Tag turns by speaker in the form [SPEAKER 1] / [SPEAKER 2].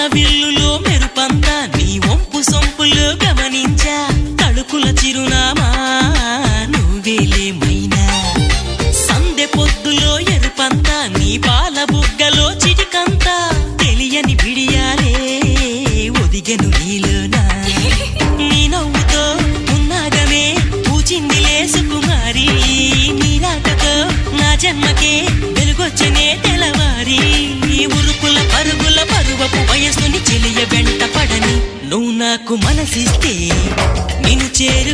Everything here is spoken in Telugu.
[SPEAKER 1] వాన విల్లులో మెరుపంతా నీ వంపు సొంపులో గమనించా తడుకుల చిరునామా నువ్వేలే మైనా సందె పొద్దులో ఎరుపంతా నీ పాల బుగ్గలో చిటికంతా తెలియని బిడియాలే ఒదిగెను నీలోనా నీ నవ్వుతో ఉన్నాగమే పూచిందిలే సుకుమారి నీ రాకతో నా జన్మకే వెలుగొచ్చనే తెలవారి ఉరుకుల పరుగుల పరువపు వయసుని చెలియ వెంట పడని నువ్వు నాకు మనసిస్తే నిన్ను చేరు